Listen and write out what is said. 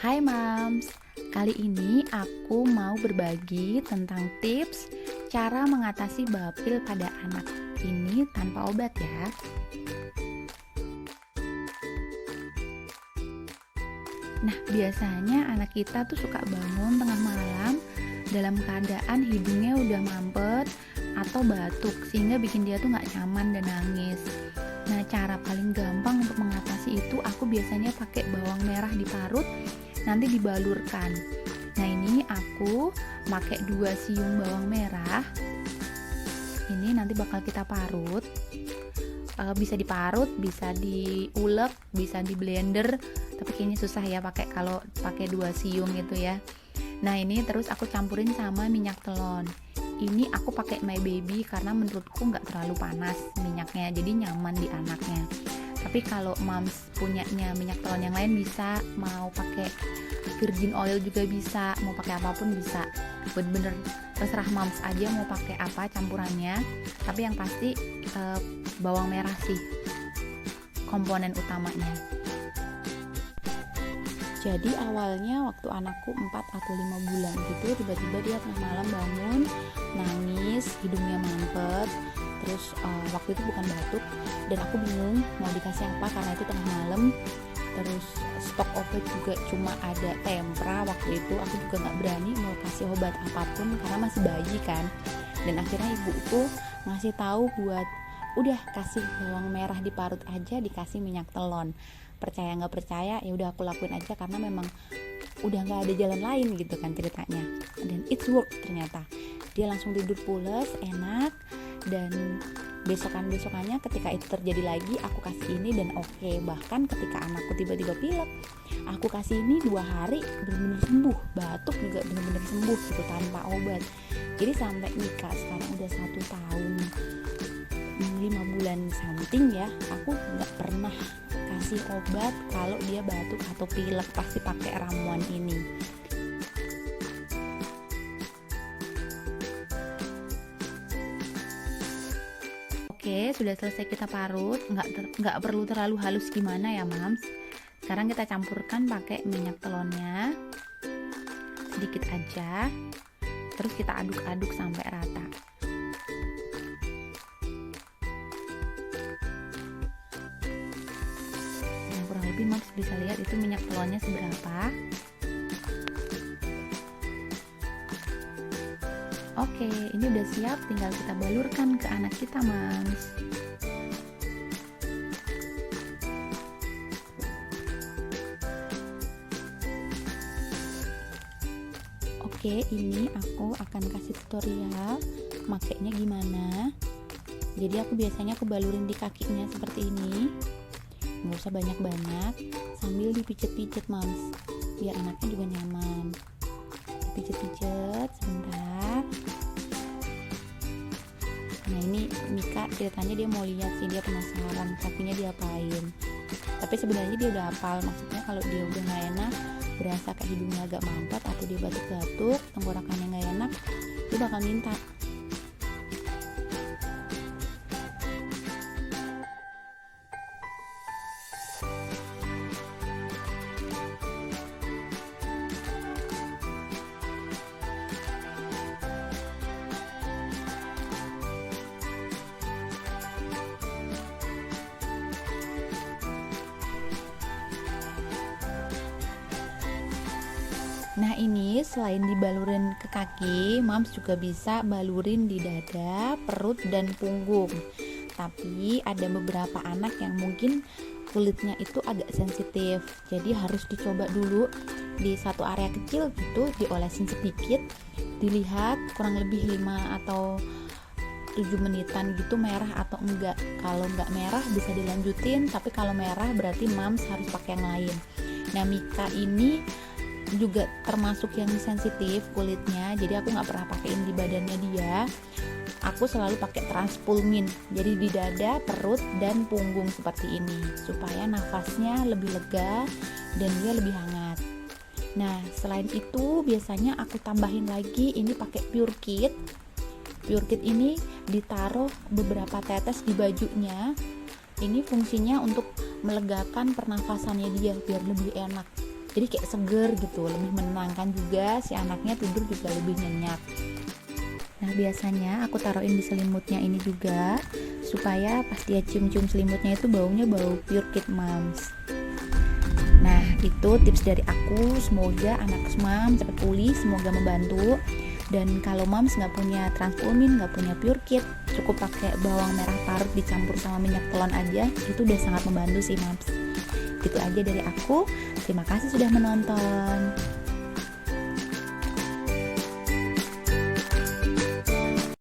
Hai Mams, kali ini aku mau berbagi tentang tips cara mengatasi bapil pada anak ini tanpa obat ya. Nah, biasanya anak kita tuh suka bangun tengah malam dalam keadaan hidungnya udah mampet atau batuk sehingga bikin dia tuh nggak nyaman dan nangis. Nah, cara paling gampang untuk mengatasi itu aku biasanya pakai bawang merah diparut, nanti dibalurkan. Nah, ini aku pakai 2 siung bawang merah. Ini nanti bakal kita parut. Bisa diparut, bisa diulek, bisa di blender. Tapi kayaknya susah ya kalau pakai 2 siung gitu ya. Nah, ini terus aku campurin sama minyak telon. Ini aku pakai My Baby karena menurutku nggak terlalu panas minyaknya, jadi nyaman di anaknya. Tapi kalau Mams punyanya minyak telon yang lain bisa, mau pakai virgin oil juga bisa, mau pakai apapun bisa. Bener-bener terserah Mams aja mau pakai apa campurannya. Tapi yang pasti bawang merah sih komponen utamanya. Jadi awalnya waktu anakku 4 atau 5 bulan gitu, tiba-tiba dia tengah malam bangun, nangis, hidungnya mampet, terus waktu itu bukan batuk, dan aku bingung mau dikasih apa karena itu tengah malam. Terus stok obat juga cuma ada tempra waktu itu, aku juga gak berani mau kasih obat apapun karena masih bayi kan. Dan akhirnya ibuku ngasih tahu buat udah kasih bawang merah diparut aja, dikasih minyak telon. Percaya nggak percaya ya udah aku lakuin aja karena memang udah nggak ada jalan lain gitu kan ceritanya. Dan it's work ternyata, dia langsung tidur pules, enak. Dan besokannya ketika itu terjadi lagi aku kasih ini dan oke. Bahkan ketika anakku tiba-tiba pilek, aku kasih ini 2 hari benar-benar sembuh, batuk juga benar-benar sembuh gitu tanpa obat. Jadi sampai Mika sekarang udah 1 tahun 5 bulan something ya, aku nggak pernah kasih obat kalau dia batuk atau pilek, pasti pakai ramuan ini. Oke, sudah selesai kita parut, nggak perlu terlalu halus gimana ya Mams. Sekarang kita campurkan pakai minyak telonnya sedikit aja, terus kita aduk-aduk sampai rata. Lebih Mams bisa lihat itu minyak telurnya seberapa. Oke, ini udah siap, tinggal kita balurkan ke anak kita Mams. Oke, ini aku akan kasih tutorial makainya gimana. Jadi aku biasanya balurin di kakinya seperti ini, nggak usah banyak-banyak, sambil dipijet-pijet Mams biar anaknya juga nyaman. Pijet-pijet sebentar. Nah, ini Mika ceritanya dia mau lihat sih, dia penasaran kakinya diapain. Tapi sebenarnya dia udah hafal, maksudnya kalau dia udah nggak enak, berasa kayak hidungnya agak mampet atau dia batuk-batuk, tenggorokannya nggak enak, dia bakal minta. Nah, ini selain dibalurin ke kaki, Mams juga bisa balurin di dada, perut, dan punggung. Tapi ada beberapa anak yang mungkin kulitnya itu agak sensitif, jadi harus dicoba dulu di satu area kecil gitu, diolesin sedikit, dilihat kurang lebih 5 atau 7 menitan gitu merah atau enggak. Kalau enggak merah bisa dilanjutin, tapi kalau merah berarti Mams harus pakai yang lain. Nah, Mika ini juga termasuk yang sensitif kulitnya, jadi aku nggak pernah pakein di badannya dia. Aku selalu pakai Transpulmin, jadi di dada, perut, dan punggung seperti ini, supaya nafasnya lebih lega dan dia lebih hangat. Nah, selain itu biasanya aku tambahin lagi ini pakai Pure Kit. Pure Kit ini ditaruh beberapa tetes di bajunya. Ini fungsinya untuk melegakan pernafasannya dia biar lebih enak. jadi kayak seger gitu, lebih menenangkan juga, si anaknya tidur juga lebih nyenyak. Nah biasanya aku taruhin di selimutnya ini juga supaya pas dia cium-cium selimutnya itu baunya bau Pure Kid Moms. Nah itu tips dari aku, semoga anak mams cepat pulih, semoga membantu. Dan kalau mams nggak punya Transformin, nggak punya Pure Kid, cukup pakai bawang merah parut dicampur sama minyak telon aja, itu udah sangat membantu sih mams. Itu aja dari aku, terima kasih sudah menonton.